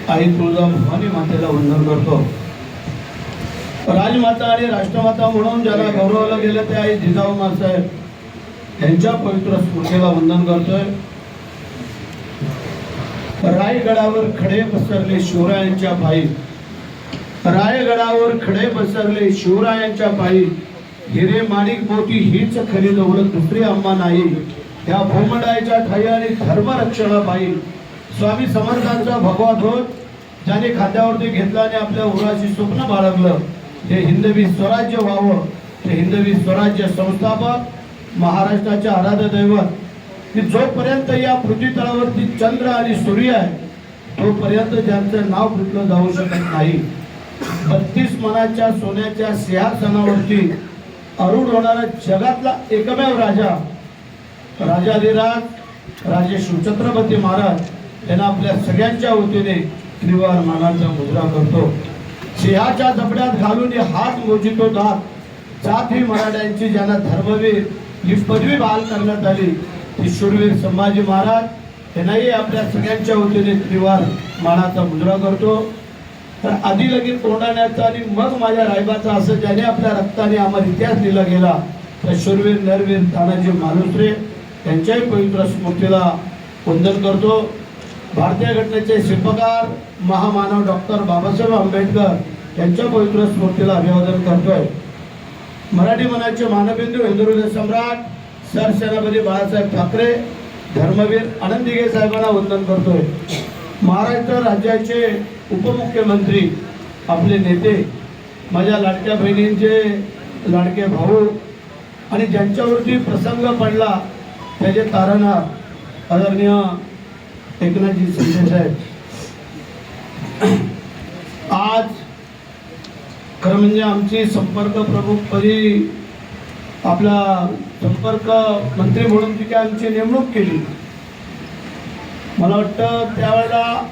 आई तुळजा भवानी मातेला वंदन करतो। राजमाता आणि राष्ट्रमाता म्हणून ज्याला गौरवला गेलं ते आई जिजाऊ मासाहेब यांच्या पवित्र स्मृतीला वंदन करतोय। रायगडावर खडे पसरले शिवरायांच्या पायी, रायगडावर खडे पसरले शिवरायांच्या पायी, हिरे माणिक मोती हीच खरी दौलत दुसरी आम्हा नाही, या भूमंडळाच्या ठाई आणि धर्मरक्षणापायी स्वामी समर्थांचा भगवा ध्वज ज्याने खात्यावरती घेतला आणि आपल्या उराशी स्वप्न बाळगलं, हे हिंदवी स्वराज्य व्हावं, ते हिंदवी स्वराज्य संस्थापक महाराष्ट्राचे आराध्य दैवत की जोपर्यंत या पृथ्वी तळावरती चंद्र आणि सूर्य आहे तोपर्यंत ज्यांचं नाव घेतलं जाऊ शकत नाही। 32 मनाच्या सोन्याच्या सिंहासनावरती आरूढ होणारा जगातला एकमेव राजा राजाधिराज राजे शिवछत्रपती महाराज यांना आपल्या सगळ्यांच्या वतीने त्रिवार मानाचा मुजरा करतो। सिंहाच्या जबड्यात घालून हात मोजितो दात, जात ही मराठ्यांची ज्यांना धर्मवीर ही पदवी बहाल करण्यात आली ती शूरवीर संभाजी महाराज यांनाही आपल्या सगळ्यांच्या वतीने त्रिवार मानाचा मुजरा करतो। तर आधी लगेच तोंडाण्याचा आणि मग माझ्या रायबाचा असं ज्याने आपल्या रक्ताने आम्हाला इतिहास दिला गेला तर शूरवीर नरवीर तानाजी मालुसरे यांच्याही पवित्र स्मृतीला वंदन करतो। भारतीय घटनेचे शिल्पकार महामानव डॉक्टर बाबासाहेब आंबेडकर यांच्या पवित्र स्मृतीला अभिवादन करतोय। मराठी मनाचे मानबिंदू हिंदुहृदय सम्राट सरसेनापती बाळासाहेब ठाकरे धर्मवीर आनंद दिघे साहेबांना वंदन करतोय। महाराष्ट्र राज्याचे उपमुख्यमंत्री आपले नेते माझ्या लाडक्या बहिणींचे लाडके भाऊ आणि ज्यांच्यावरती प्रसंग पडला त्याचे तारणहार आदरणीय एकनाथजी शिंदे साहेब, आज खरं म्हणजे आमची संपर्क प्रमुखपदी आपला संपर्क मंत्री म्हणून जी काय आमची नेमणूक केली, मला वाटतं त्यावेळेला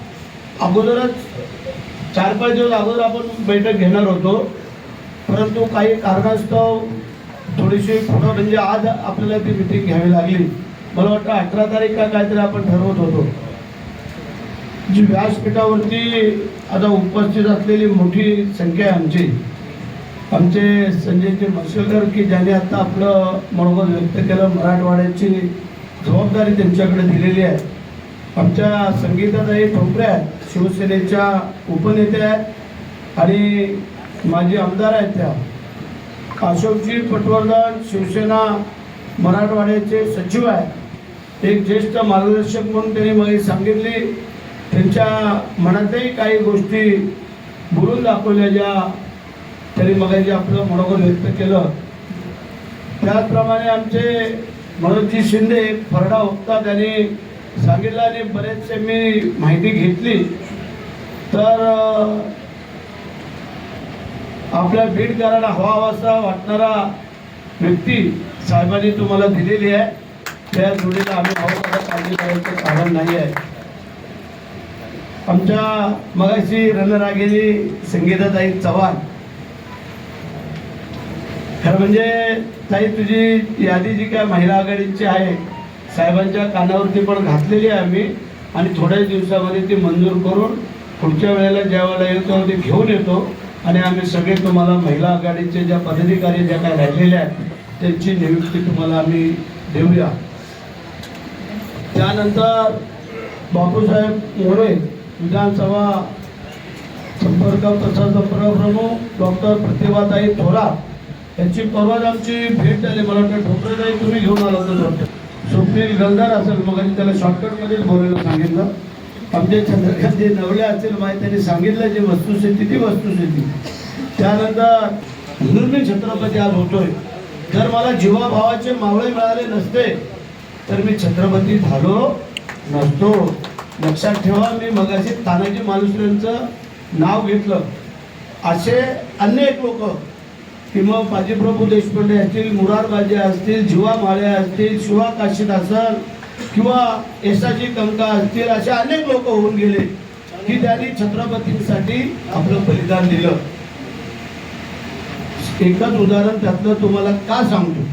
अगोदरच 4-5 दिवस अगोदर आपण बैठक घेणार होतो, परंतु काही कारणास्तव थोडीशी पुढं म्हणजे आज आपल्याला ती मीटिंग घ्यावी लागली। मला वाटतं 18 तारीख का काहीतरी आपण ठरवत होतो। जी व्यासपीठावरती आता उपस्थित असलेली मोठी संख्या आहे आमचे संजयजी मर्शेलकर की ज्याने आता आपलं मनोगत व्यक्त केलं, मराठवाड्याची जबाबदारी त्यांच्याकडे दिलेली आहे। आमच्या संगीताताई ठोंबरे आहेत, शिवसेनेच्या उपनेत्या आहेत आणि माजी आमदार आहेत त्या। अशोकजी पटवर्धन शिवसेना मराठवाड्याचे सचिव आहेत। एक ज्येष्ठ मार्गदर्शक म्हणून त्यांनी मला सांगितली त्यांच्या मनातही काही गोष्टी बोलून दाखवल्या ज्या त्यांनी मगाशी आपलं मनोगत व्यक्त केलं। त्याचप्रमाणे आमचे मनोजजी शिंदे फरडा वक्ता त्यांनी सांगितलं आणि बरेचसे मी माहिती घेतली तर आपल्या बीडकरांना हवासा वाटणारा व्यक्ती साहेबांनी तुम्हाला दिलेली आहे। त्या जोडीला आम्ही काळजी करायचं कारण नाही आहे। आमच्या मगाशी रणरागिणी संगीताताई चव्हाण, खरं म्हणजे ताई तुझी यादी जी काय महिला आघाडीची आहे साहेबांच्या कानावरती पण घातलेली आहे आम्ही आणि थोड्याच दिवसामध्ये ती मंजूर करून पुढच्या वेळेला ज्या वेळेला येतो ते घेऊन येतो आणि आम्ही सगळे तुम्हाला महिला आघाडीचे ज्या पदाधिकारी ज्या काय राहिलेल्या आहेत त्यांची नियुक्ती तुम्हाला आम्ही देऊया। त्यानंतर बापूसाहेब मोरे विधानसभा संपर्क प्रसार प्रमुख डॉक्टर प्रतिभाताई थोरात यांची परवाच आमची भेट झाली। मला वाटतं ठोकरेताई तुम्ही घेऊन आला होता, स्वप्नील गलदार असेल मग त्याला शॉर्टकटमध्येच बोलायला सांगितलं। आमचे चंद्रकांत जे नवले असेल माहिती त्यांनी सांगितलं जी वस्तुस्थिती ती वस्तुस्थिती। त्यानंतर म्हणून मी छत्रपती आज होतोय। जर मला जीवाभावाचे मावळे मिळाले नसते तर मी छत्रपती झालो नसतो। लक्षात ठेवा, मी मगाशी तानाजी मालुसरेंचं नाव घेतलं, असे अनेक लोक किंवा बाजीप्रभू देशपांडे असतील, मुरारबाजी असतील, जीवा माळे असतील, शिवा काशीद असेल किंवा येसाजी कंका असतील, असे अनेक लोक होऊन गेले की त्यांनी छत्रपतींसाठी आपलं बलिदान दिलं। एकच उदाहरण त्यातलं तुम्हाला का सांगतो,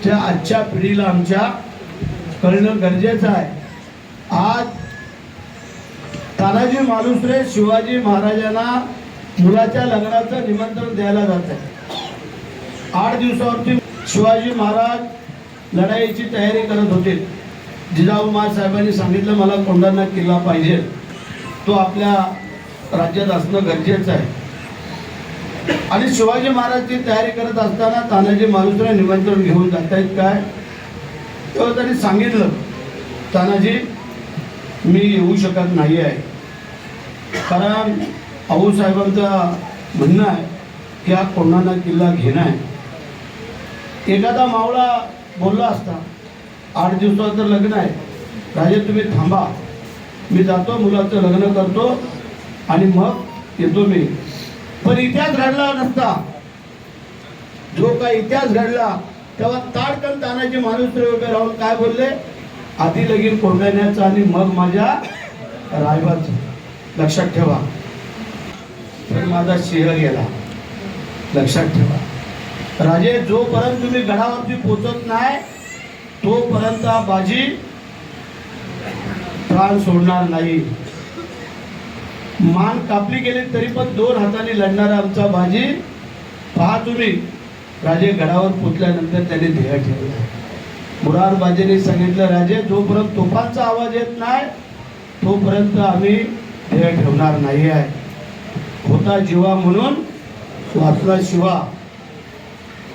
त्या आजच्या पिढीला आमच्या करणं गरजेचं आहे। आज तानाजी मालुसरे शिवाजी महाराजांना मुलाच्या लग्नाचं निमंत्रण द्यायला जात आहे. 8 दिवसावरती शिवाजी महाराज लढाईची तयारी करत होते. जिजाऊ साहेबांनी सांगितलं मला कोंढाणा किल्ला पाहिजे, तो आपल्या राज्यात असणं गरजेचं आहे. आणि शिवाजी महाराजची तयारी करत असताना तानाजी मालुसरे निमंत्रण घेऊन जात आहेत काय, तेव्हा त्यांनी सांगितलं तानाजी मी येऊ शकत नाही आहे, कारण आऊसाहेबांचं म्हणणं आहे की हा कोंढाणा किल्ला घेणं आहे. एखादा मावळा बोलला असता 8 दिवसाचं लग्न आहे, राजे तुम्ही थांबा, मी जातो मुलाचं लग्न करतो आणि मग येतो मी. पण इतिहास घडला नसता. जो काही इतिहास घडला तेव्हा ताडकन तानाजी मालुसरे उभे राहून काय बोलले, आधी लगीन कोंढाण्याचं आणि मग माझ्या रायबाचं. लक्षात ठेवा. पण माझा सिंह गेला. लक्षात ठेवा राजे, जोपर्यंत तुम्ही गडावरती पोचत नाही तोपर्यंत बाजी प्राण सोडणार नाही. मान कापली गेली तरी पण 2 हातांनी लढणारा आमचा बाजी पहा तुम्ही. राजे गडावर पोचल्यानंतर त्यांनी ध्येय ठेवलं. मुरार बाजीने सांगितलं राजे, जोपर्यंत तोफांचा आवाज येत नाही तोपर्यंत आम्ही ध्येय ठेवणार नाही आहे. होता जीवा म्हणून वाचला शिवा.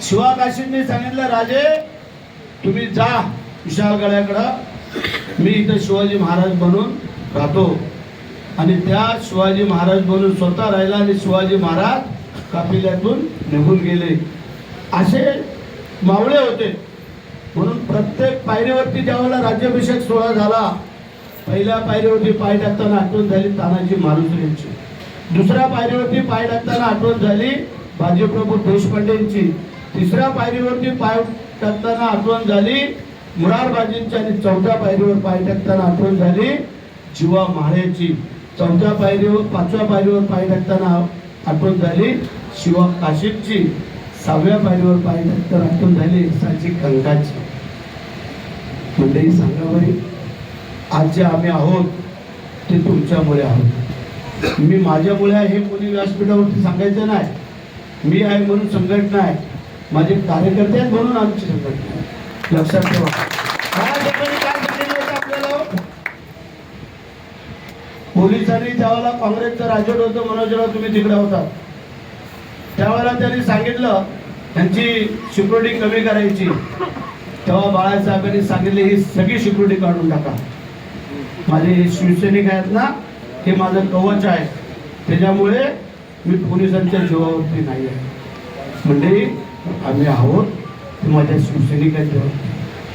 शिवा काशींनी सांगितलं राजे तुम्ही जा विशाळगडाकडं, मी इथं शिवाजी महाराज बनून राहतो. आणि त्या शिवाजी महाराज बनून स्वतः राहिला आणि शिवाजी महाराज कापिल्यातून निघून गेले. असे मावळे होते. म्हणून प्रत्येक पायरीवरती ज्यावेळेला राज्याभिषेक सोहळा झाला, पहिल्या पायरीवरती पाय टाकताना आठवण झाली तानाजी मालुसरेंची. दुसऱ्या पायरीवरती पाय टाकताना आठवण झाली बाजीप्रभू देशपांडेंची. तिसऱ्या पायरीवरती पाय टाकताना आठवण झाली मुरार बाजींची. आणि चौथ्या पायरीवर पाय टाकताना आठवण झाली जीवा म्हाळेची. चौथ्या पायरीवर 5व्या पायरीवर पाय टाकताना आठवण झाली शिवा काशीची. 6व्या पायरीवर पाय टाकताना आठवण झाली साची कंकाची. मंडळी सांगा बरी, आज जे आम्ही आहोत ते तुमच्यामुळे आहोत. मी माझ्यामुळे आहे हे कोणी व्यासपीठावरती सांगायचं नाही. मी आहे म्हणून संघटना आहे, माझे कार्यकर्ते आहेत म्हणून आमची संघटना आहे. लक्षात ठेवा. काय सांगितलं होतं आपल्याला, पोलिसांनी ज्यावेळेला काँग्रेसचं राजवट होतं मनोजराव तुम्ही तिकडे होता, त्यावेळेला त्यांनी सांगितलं त्यांची सिक्युरिटी कमी करायची. तेव्हा बाळासाहेबांनी सांगितले ही सगळी सिक्युरिटी काढून टाका. माझे शिवसैनिक आहेत ना, हे माझं कवच आहे, त्याच्यामुळे मी पोलिसांच्या जीवावरती नाही आहे. म्हणजे आम्ही आहोत ते माझ्या शिवसैनिकांच्या.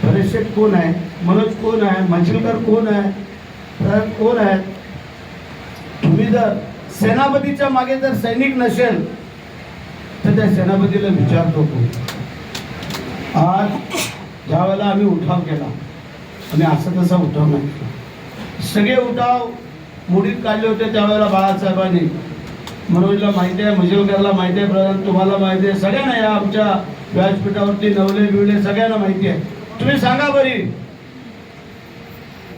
बरेचसे कोण आहे, मनोज कोण आहे, मांजरेकर कोण आहे, कोण आहे. तुम्ही जर सेनापतीच्या मागे जर सैनिक नसेल तर त्या सेनापतीला विचारतो कोण. आज ज्या वेळेला आम्ही उठाव केला, आम्ही असं तसा उठाव नाही, सगळे उठाव मोडीत काढले होते त्यावेळेला बाळासाहेबांनी. मनोजला माहिती आहे, मजेलकरला माहिती आहे, प्रधान तुम्हाला माहिती आहे, सगळ्यांना या आमच्या व्यासपीठावरती नवले बिवले सगळ्यांना माहिती आहे. तुम्ही सांगा बरी,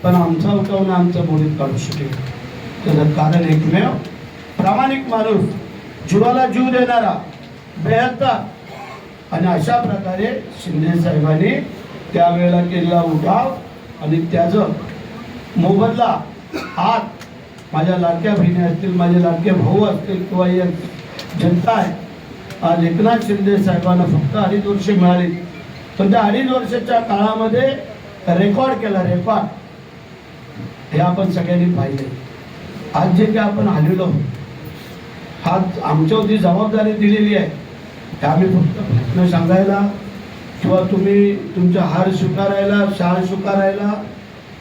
पण आमचा उठाव ना आमचा मोडीत काढू शकेल. त्याचं कारण एकमेव प्रामाणिक माणूस, जीवाला जीव देणारा, बेहत्ता. आणि अशा प्रकारे शिंदे साहेबांनी त्यावेळेला केलेला उठाव आणि त्याचं मोबदला आज माझ्या लाडक्या बहिणी असतील, माझे लाडके भाऊ असतील किंवा एक जनता आहे, आज एकनाथ शिंदे साहेबांना फक्त 2.5 वर्षे मिळाली. पण त्या 2.5 वर्षाच्या काळामध्ये रेकॉर्ड केला, रेकॉर्ड. हे आपण सगळ्यांनी पाहिले. आज जे काही आपण आलेलो आहोत, आज आमच्यावरती जबाबदारी दिलेली आहे. ते आम्ही फक्त प्रश्न सांगायला किंवा तुम्ही तुमचा हार स्वीकारायला, शाळ स्वीकारायला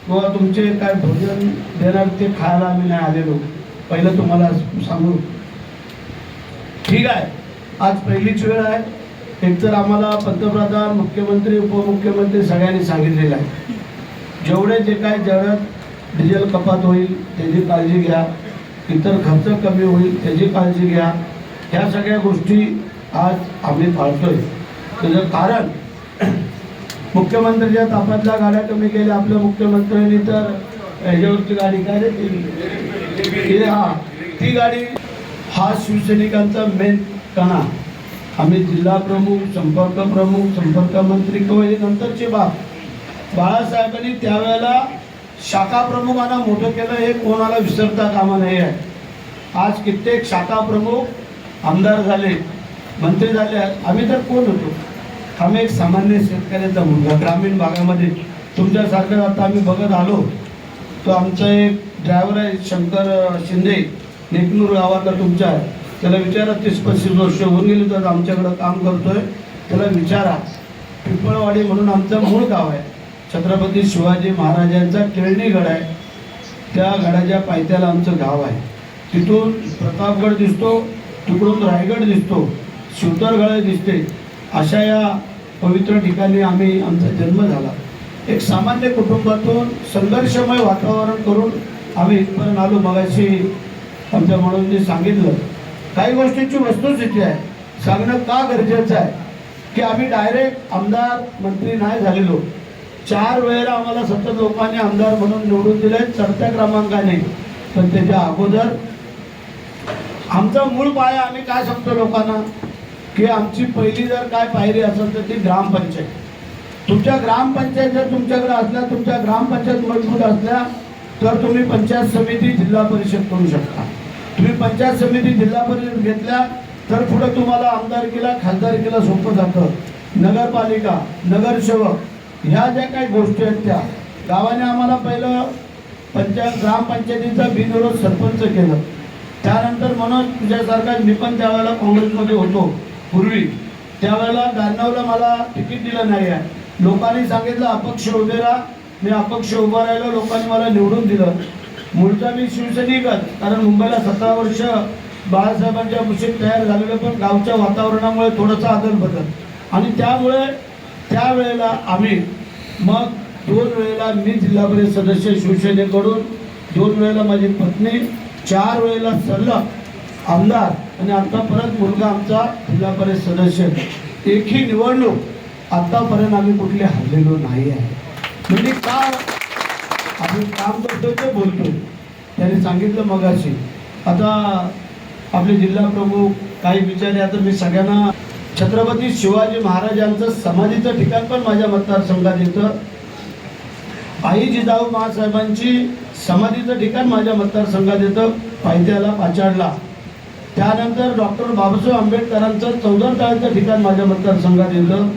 किंवा तुमचे काय भोजन देणार ते खायला आम्ही नाही आलेलो. पहिलं तुम्हाला सांगू, ठीक आहे, आज पहिलीच वेळ आहे. एकतर आम्हाला पंतप्रधान, मुख्यमंत्री, उपमुख्यमंत्री सगळ्यांनी सांगितलेलं आहे जेवढे जे काय जगात डिझेल कपात होईल त्याची काळजी घ्या, इतर खर्च कमी होईल त्याची काळजी घ्या. ह्या सगळ्या गोष्टी आज आम्ही पाळतोय. त्याचं कारण मुख्यमंत्र्यांच्या ताफ्यातल्या गाड्या कमी केल्या आपल्या मुख्यमंत्र्यांनी, तर ह्याच्यावरची गाडी काय रे ती गाडी हा शिवसैनिकांचा मेन कणा. आम्ही जिल्हा प्रमुख, संपर्क मंत्री किंवा हे नंतरचे बाब. बाळासाहेबांनी त्यावेळेला शाखा प्रमुखांना मोठं केलं हे कोणाला विसरता कामा नाही आहे. आज कित्येक शाखा प्रमुख आमदार झाले, मंत्री झाले. आम्ही तर कोण होतो? आम्ही एक सामान्य शेतकऱ्याचा मुलगा ग्रामीण भागामध्ये. तुमच्यासारखं आता आम्ही बघत आलो. तो आमचा एक ड्रायव्हर आहे शंकर शिंदे, नेकनूर गावातला तुमच्या आहे. त्याला विचारा, 30-35 वर्ष होऊन गेली तर आमच्याकडं काम करतोय. त्याला विचारा. पिंपळवाडी म्हणून आमचं मूळ गाव आहे. छत्रपती शिवाजी महाराजांचा केळणी गड आहे. त्या गडाच्या पायथ्याला आमचं गाव आहे. तिथून प्रतापगड दिसतो, तिकडून रायगड दिसतो, शिवतरगड दिसते. अशा या पवित्र ठिकाणी आमचा जन्म झाला. एक सामान्य कुटुंबातून संघर्षमय वातावरण करून आम्ही इथपर्यंत आलो. मगाशी आमच्या म्हणून सांगितलं, काही गोष्टींची वस्तुस्थिती आहे. सांगणं का गरजेचं आहे की आम्ही डायरेक्ट आमदार मंत्री नाही झालेलो. 4 वेळेला आम्हाला सतत लोकांनी आमदार म्हणून निवडून दिले चढत्या क्रमांकाने. पण त्याच्या अगोदर आमचा मूळ पाया आम्ही काय सांगतो लोकांना की आमची पहिली जर काय पायरी असेल तर ती ग्रामपंचायत. तुमच्या ग्रामपंचायत जर तुमच्याकडे असल्या, तुमच्या ग्रामपंचायत मजबूत असल्या तर तुम्ही पंचायत समिती, जिल्हा परिषद करू शकता. तुम्ही पंचायत समिती, जिल्हा परिषद घेतल्या तर पुढे तुम्हाला आमदारकीला, खासदारकीला सोपं जातं. नगरपालिका, नगरसेवक ह्या ज्या काही गोष्टी आहेत त्या गावाने आम्हाला पहिलं ग्रामपंचायतीचा बिनविरोध सरपंच केलं. त्यानंतर मनोज तुझ्यासारखा मी पण त्यावेळेला काँग्रेसमध्ये होतो पूर्वी. त्यावेळेला 92ला मला तिकीट दिलं नाही आहे. लोकांनी सांगितलं अपक्ष उभे राहा. मी अपक्ष उभा राहिलो. लोकांनी मला निवडून दिलं. मूळचा मी शिवसैनिकच, कारण मुंबईला 17 वर्ष बाळासाहेबांच्या कुशीत तयार झालेलं, पण गावच्या वातावरणामुळे थोडंसं आदल बदल. आणि त्यामुळे त्यावेळेला आम्ही मग 2 वेळेला मी जिल्हा परिषद सदस्य शिवसेनेकडून, 2 वेळेला माझी पत्नी, 4 वेळेला सलग आमदार, आणि आता परत मुलगा आमचा जिल्हा परिषद सदस्य. एकही निवडणूक आतापर्यंत आम्ही कुठली हरलेलो नाही आहे. म्हणजे का आम्ही काम करतो ते बोलतो. त्यांनी सांगितलं मगाशी. आता आपले जिल्हा प्रमुख काही विचारे. आता मी सगळ्यांना छत्रपती शिवाजी महाराजांचं समाधीचं ठिकाण पण माझ्या मतदारसंघात येतं. आई जिजाऊ महासाहेबांची समाधीचं ठिकाण माझ्या मतदारसंघात येतं, पायथ्याला, पाचाडला. त्यानंतर डॉक्टर बाबासाहेब आंबेडकरांचं 14 तळ्याचं ठिकाण माझ्या मतदारसंघात येतं.